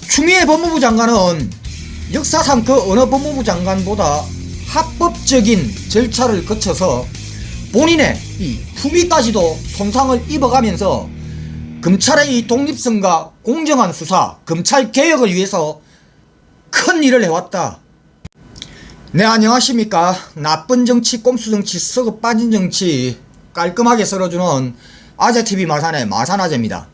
추미애 법무부 장관은 역사상 그 어느 법무부 장관보다 합법적인 절차를 거쳐서 본인의 이 품위까지도 손상을 입어가면서 검찰의 이 독립성과 공정한 수사, 검찰 개혁을 위해서 큰 일을 해왔다. 네, 안녕하십니까. 나쁜 정치, 꼼수 정치, 썩어 빠진 정치 깔끔하게 썰어주는 아재TV 마산의 마산아재입니다.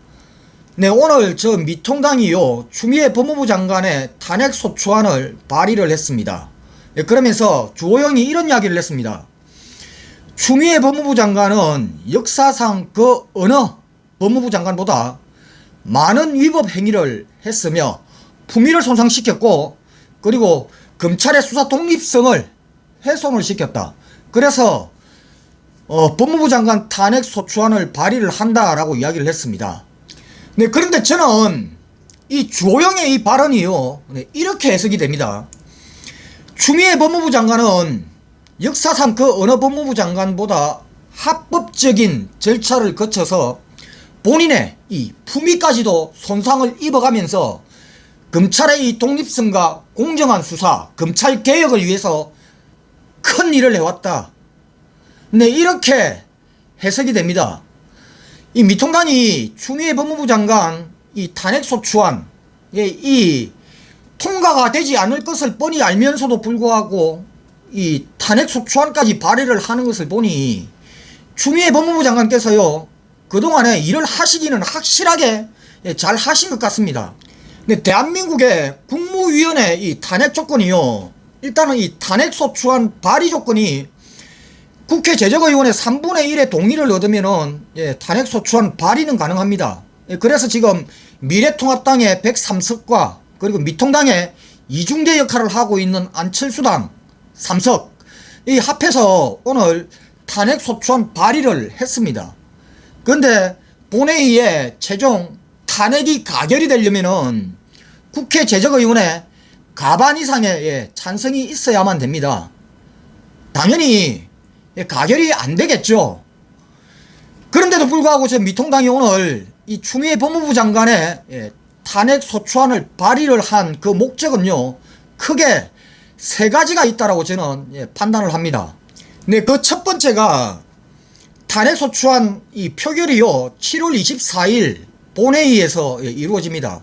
네, 오늘 저 미통당이요 추미애 법무부 장관의 탄핵소추안을 발의를 했습니다. 네, 그러면서 주호영이 이런 이야기를 했습니다. 추미애 법무부 장관은 역사상 그 어느 법무부 장관보다 많은 위법 행위를 했으며 품위를 손상시켰고, 그리고 검찰의 수사 독립성을 훼손을 시켰다. 그래서 법무부 장관 탄핵소추안을 발의를 한다라고 이야기를 했습니다. 네, 그런데 저는 이 주호영의 이 발언이요, 네, 이렇게 해석이 됩니다. 추미애 법무부 장관은 역사상 그 어느 법무부 장관보다 합법적인 절차를 거쳐서 본인의 이 품위까지도 손상을 입어가면서 검찰의 이 독립성과 공정한 수사, 검찰 개혁을 위해서 큰 일을 해왔다. 네, 이렇게 해석이 됩니다. 이 미통당이 추미애 법무부 장관 이 탄핵소추안 이 통과가 되지 않을 것을 뻔히 알면서도 불구하고 이 탄핵소추안까지 발의를 하는 것을 보니 추미애 법무부 장관께서요 그동안에 일을 하시기는 확실하게 잘 하신 것 같습니다. 근데 대한민국의 국무위원회 이 탄핵 조건이요, 일단은 이 탄핵소추안 발의 조건이 국회 제적의원의 3분의 1의 동의를 얻으면은 탄핵소추안 발의는 가능합니다. 그래서 지금 미래통합당의 103석과 그리고 미통당의 이중대 역할을 하고 있는 안철수당 3석 이 합해서 오늘 탄핵소추안 발의를 했습니다. 그런데 본회의에 최종 탄핵이 가결이 되려면은 국회 제적의원의 과반 이상의 찬성이 있어야만 됩니다. 당연히 가결이 안 되겠죠. 그런데도 불구하고 저 미통당이 오늘 이 추미애 법무부 장관의 탄핵소추안을 발의를 한 그 목적은요 크게 세 가지가 있다라고 저는 판단을 합니다. 네, 그 첫 번째가 탄핵소추안 이 표결이요 7월 24일 본회의에서 이루어집니다.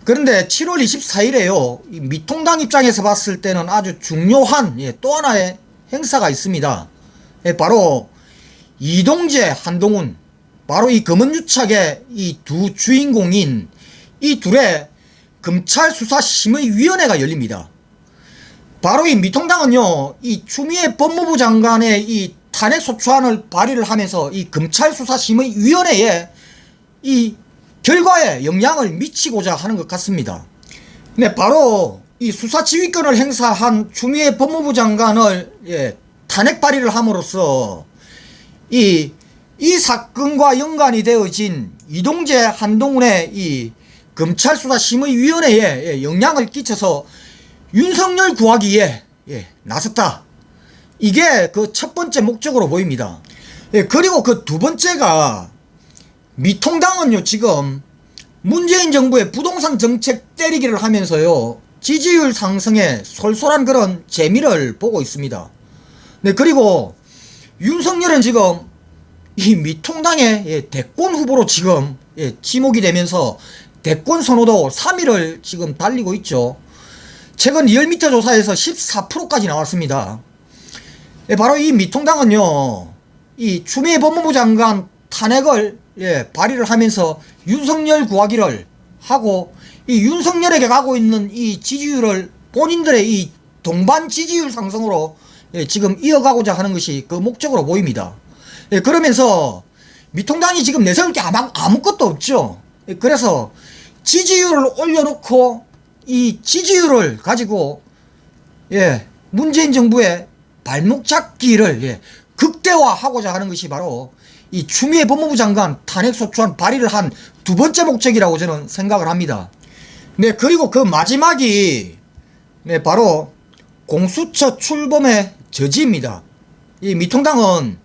그런데 7월 24일에요 이 미통당 입장에서 봤을 때는 아주 중요한 또 하나의 행사가 있습니다. 바로 이동재, 한동훈, 바로 이 검언유착의 이 두 주인공인 이 둘의 검찰수사심의위원회가 열립니다. 바로 이 미통당은요 이 추미애 법무부 장관의 이 탄핵소추안을 발의를 하면서 이 검찰수사심의위원회에 이 결과에 영향을 미치고자 하는 것 같습니다. 네, 바로 이 수사지휘권을 행사한 추미애 법무부 장관을 탄핵 발의를 함으로써 이 사건과 연관이 되어진 이동재, 한동훈의 이 검찰수사심의위원회에 영향을 끼쳐서 윤석열 구하기에 나섰다. 이게 그 첫 번째 목적으로 보입니다. 그리고 그 두 번째가 미통당은요 지금 문재인 정부의 부동산 정책 때리기를 하면서요 지지율 상승에 솔솔한 그런 재미를 보고 있습니다. 네, 그리고 윤석열은 지금 이 미통당의 대권 후보로 지금 지목이 되면서 대권 선호도 3위를 지금 달리고 있죠. 최근 리얼미터 조사에서 14%까지 나왔습니다. 바로 이 미통당은요 이 추미애 법무부 장관 탄핵을 발의를 하면서 윤석열 구하기를 하고 이 윤석열에게 가고 있는 이 지지율을 본인들의 이 동반 지지율 상승으로 지금 이어가고자 하는 것이 그 목적으로 보입니다. 그러면서 미통당이 지금 내세울 게 아무것도 없죠. 그래서 지지율을 올려놓고 이 지지율을 가지고 문재인 정부의 발목 잡기를 극대화하고자 하는 것이 바로 이 추미애 법무부 장관 탄핵소추안 발의를 한 두 번째 목적이라고 저는 생각을 합니다. 네, 그리고 그 마지막이 바로 공수처 출범의 저지입니다. 이 미통당은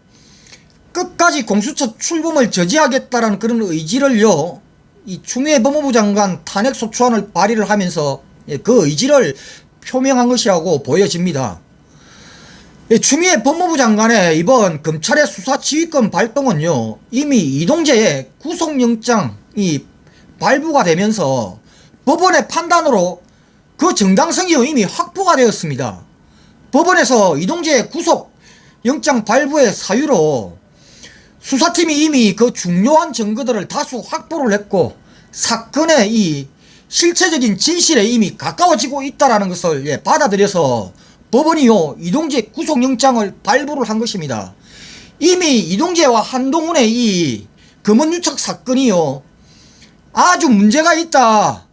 끝까지 공수처 출범을 저지하겠다라는 그런 의지를요 이 추미애 법무부 장관 탄핵 소추안을 발의를 하면서 그 의지를 표명한 것이라고 보여집니다. 추미애 법무부 장관의 이번 검찰의 수사지휘권 발동은요, 이미 이동재의 구속영장이 발부가 되면서 법원의 판단으로 그 정당성이 이미 확보가 되었습니다. 법원에서 이동재의 구속영장 발부의 사유로 수사팀이 이미 그 중요한 증거들을 다수 확보를 했고 사건의 이 실체적인 진실에 이미 가까워지고 있다는 것을 받아들여서 법원이요 이동재 구속영장을 발부를 한 것입니다. 이미 이동재와 한동훈의 이 검언유착 사건이요 아주 문제가 있다,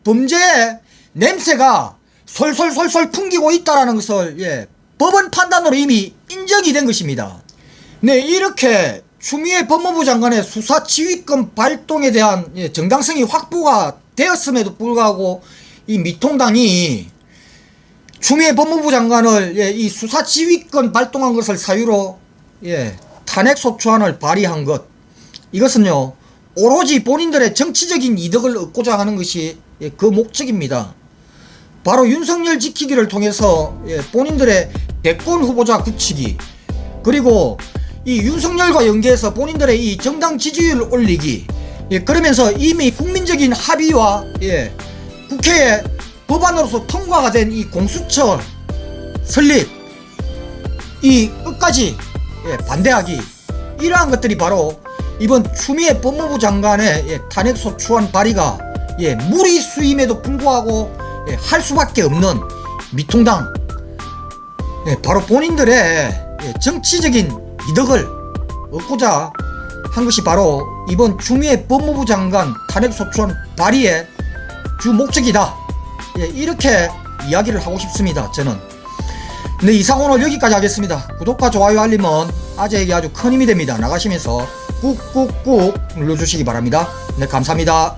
범죄의 냄새가 솔솔솔솔 풍기고 있다는 것을 법원 판단으로 이미 인정이 된 것입니다. 네, 이렇게 추미애 법무부 장관의 수사지휘권 발동에 대한 정당성이 확보가 되었음에도 불구하고 이 미통당이 추미애 법무부 장관을 이 수사지휘권 발동한 것을 사유로 탄핵소추안을 발의한 것, 이것은요 오로지 본인들의 정치적인 이득을 얻고자 하는 것이 그 목적입니다. 바로 윤석열 지키기를 통해서 본인들의 대권 후보자 굳히기, 그리고 이 윤석열과 연계해서 본인들의 이 정당 지지율을 올리기, 그러면서 이미 국민적인 합의와 국회에 법안으로서 통과가 된 이 공수처 설립, 이 끝까지 반대하기, 이러한 것들이 바로 이번 추미애 법무부 장관의 탄핵소추안 발의가 무리수임에도 불구하고 할 수밖에 없는 미통당, 바로 본인들의 정치적인 이득을 얻고자 한 것이 바로 이번 추미애 법무부 장관 탄핵소추안 발의의 주 목적이다, 이렇게 이야기를 하고 싶습니다. 저는. 네, 이상 오늘 여기까지 하겠습니다. 구독과 좋아요 알림은 아재에게 아주 큰 힘이 됩니다. 나가시면서 꾹꾹꾹 눌러주시기 바랍니다. 네, 감사합니다.